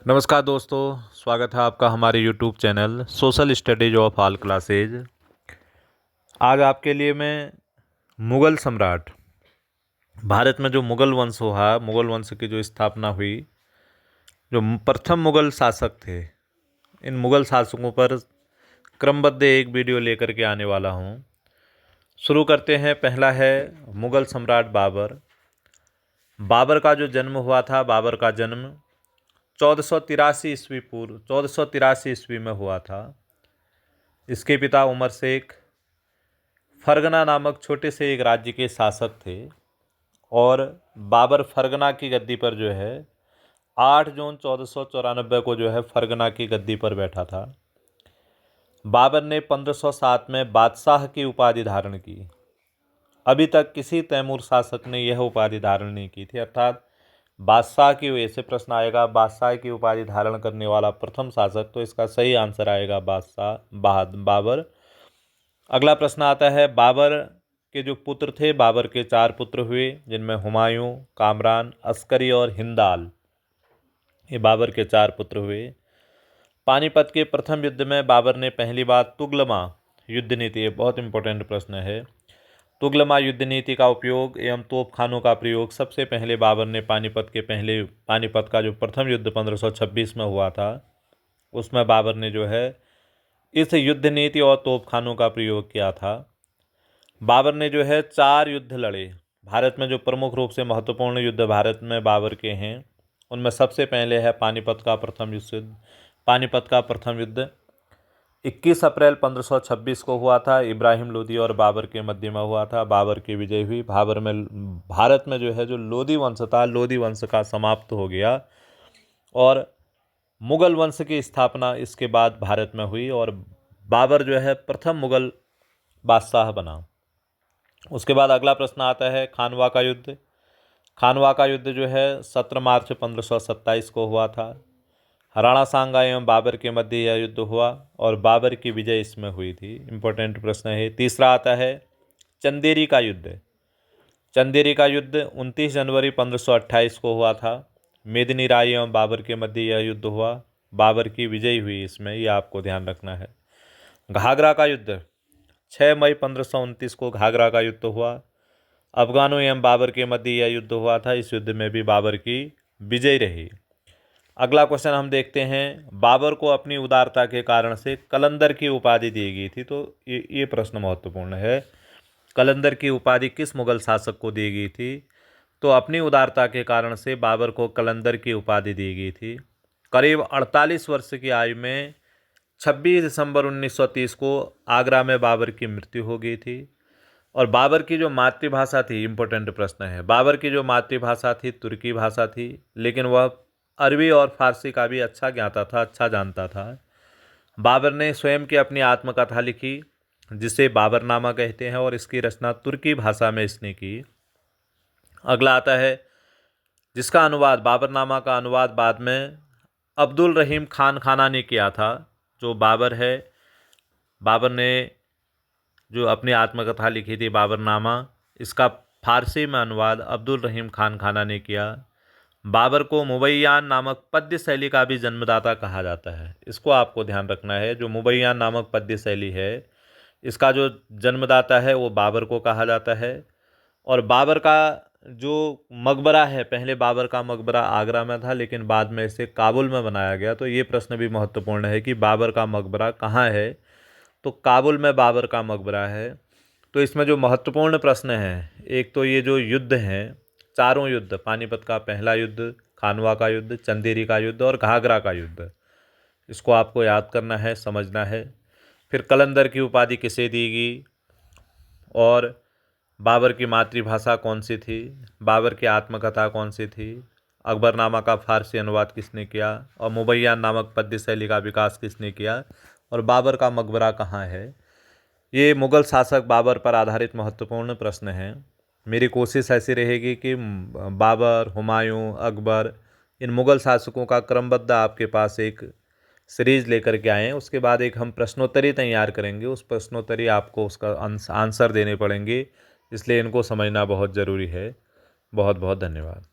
नमस्कार दोस्तों, स्वागत है आपका हमारे YouTube channel social studies of all classes. आज आपके लिए मैं मुग़ल सम्राट, भारत में जो मुग़ल वंश हुआ, मुग़ल वंश की जो स्थापना हुई, जो प्रथम मुग़ल शासक थे, इन मुग़ल शासकों पर क्रमबद्ध एक वीडियो लेकर के आने वाला हूँ। शुरू करते हैं। पहला है मुग़ल सम्राट बाबर। बाबर का जो जन्म हुआ था, बाबर का जन्म 1483 ईस्वी में हुआ था। इसके पिता उमर शेख फरगना नामक छोटे से एक राज्य के शासक थे और बाबर फरगना की गद्दी पर जो है 8 जून 1494 को जो है फरगना की गद्दी पर बैठा था। बाबर ने 1507 में बादशाह की उपाधि धारण की। अभी तक किसी तैमूर शासक ने यह उपाधि धारण नहीं की थी, अर्थात बादशाह की वजह से प्रश्न आएगा, बादशाह की उपाधि धारण करने वाला प्रथम शासक, तो इसका सही आंसर आएगा बाबर। अगला प्रश्न आता है, बाबर के जो पुत्र थे, बाबर के 4 पुत्र हुए, जिनमें हुमायूं, कामरान, अस्करी और हिंदाल, ये बाबर के 4 पुत्र हुए। पानीपत के प्रथम युद्ध में बाबर ने पहली बार तुगलमा युद्ध नीति, ये बहुत इंपॉर्टेंट प्रश्न है, तुगलमा युद्ध नीति का उपयोग एवं तोपखानों का प्रयोग सबसे पहले बाबर ने पानीपत का जो प्रथम युद्ध 1526 में हुआ था, उसमें बाबर ने जो है इस युद्ध नीति और तोपखानों का प्रयोग किया था। बाबर ने जो है 4 युद्ध लड़े। भारत में जो प्रमुख रूप से महत्वपूर्ण युद्ध भारत में बाबर के हैं, उनमें सबसे पहले है पानीपत का प्रथम युद्ध। पानीपत का प्रथम युद्ध 21 अप्रैल 1526 को हुआ था। इब्राहिम लोदी और बाबर के मध्य में हुआ था। बाबर की विजय हुई। भारत में जो है जो लोदी वंश था, लोदी वंश का समाप्त हो गया और मुग़ल वंश की स्थापना इसके बाद भारत में हुई और बाबर जो है प्रथम मुग़ल बादशाह बना। उसके बाद अगला प्रश्न आता है खानवा का युद्ध। खानवा का युद्ध जो है 17 मार्च 1527 को हुआ था। राणा सांगा एवं बाबर के मध्य यह युद्ध हुआ और बाबर की विजय इसमें हुई थी। इंपॉर्टेंट प्रश्न है। तीसरा आता है चंदेरी का युद्ध। चंदेरी का युद्ध 29 जनवरी 1528 को हुआ था। मेदिनी राय एवं बाबर के मध्य यह युद्ध हुआ, बाबर की विजय हुई इसमें, यह आपको ध्यान रखना है। घाघरा का युद्ध 6 मई 1529 को घाघरा का युद्ध हुआ। अफगानों एवं बाबर के मध्य यह युद्ध हुआ था। इस युद्ध में भी बाबर की विजय रही। अगला क्वेश्चन हम देखते हैं, बाबर को अपनी उदारता के कारण से कलंदर की उपाधि दी गई थी, तो ये प्रश्न महत्वपूर्ण है। कलंदर की उपाधि किस मुग़ल शासक को दी गई थी? तो अपनी उदारता के कारण से बाबर को कलंदर की उपाधि दी गई थी। करीब 48 वर्ष की आयु में 26 दिसंबर 1930 को आगरा में बाबर की मृत्यु हो गई थी। और बाबर की जो मातृभाषा थी, इंपॉर्टेंट प्रश्न है, बाबर की जो मातृभाषा थी तुर्की भाषा थी, लेकिन वह अरबी और फारसी का भी अच्छा ज्ञाता था, अच्छा जानता था। बाबर ने स्वयं की अपनी आत्मकथा लिखी, जिसे बाबरनामा कहते हैं, और इसकी रचना तुर्की भाषा में इसने की। अगला आता है जिसका अनुवाद, बाबरनामा का अनुवाद बाद में अब्दुल रहीम खान खाना ने किया था। जो बाबर है, बाबर ने जो अपनी आत्मकथा लिखी थी बाबरनामा, इसका फारसी में अनुवाद अब्दुल रहीम खान खाना ने किया। बाबर को मुबैयान नामक पद्य शैली का भी जन्मदाता कहा जाता है। इसको आपको ध्यान रखना है। जो मुबैयान नामक पद्य शैली है, इसका जो जन्मदाता है वो बाबर को कहा जाता है। और बाबर का जो मकबरा है, पहले बाबर का मकबरा आगरा में था, लेकिन बाद में इसे काबुल में बनाया गया। तो ये प्रश्न भी महत्वपूर्ण है कि बाबर का मकबरा कहाँ है, तो काबुल में बाबर का मकबरा है। तो इसमें जो महत्वपूर्ण प्रश्न है, एक तो ये जो युद्ध हैं, चारों युद्ध, पानीपत का पहला युद्ध, खानवा का युद्ध, चंदेरी का युद्ध और घाघरा का युद्ध, इसको आपको याद करना है, समझना है। फिर कलंदर की उपाधि किसे दी गई और बाबर की मातृभाषा कौन सी थी, बाबर की आत्मकथा कौन सी थी, अकबरनामा का फारसी अनुवाद किसने किया और मुबैयान नामक पद्य शैली का विकास किसने किया और बाबर का मकबरा कहाँ है। ये मुग़ल शासक बाबर पर आधारित महत्वपूर्ण प्रश्न हैं। मेरी कोशिश ऐसी रहेगी कि बाबर, हुमायूं, अकबर, इन मुग़ल शासकों का क्रमबद्ध आपके पास एक सीरीज़ लेकर के आएँ। उसके बाद एक हम प्रश्नोत्तरी तैयार करेंगे। उस प्रश्नोत्तरी आपको उसका आंसर देने पड़ेंगे, इसलिए इनको समझना बहुत ज़रूरी है। बहुत बहुत धन्यवाद।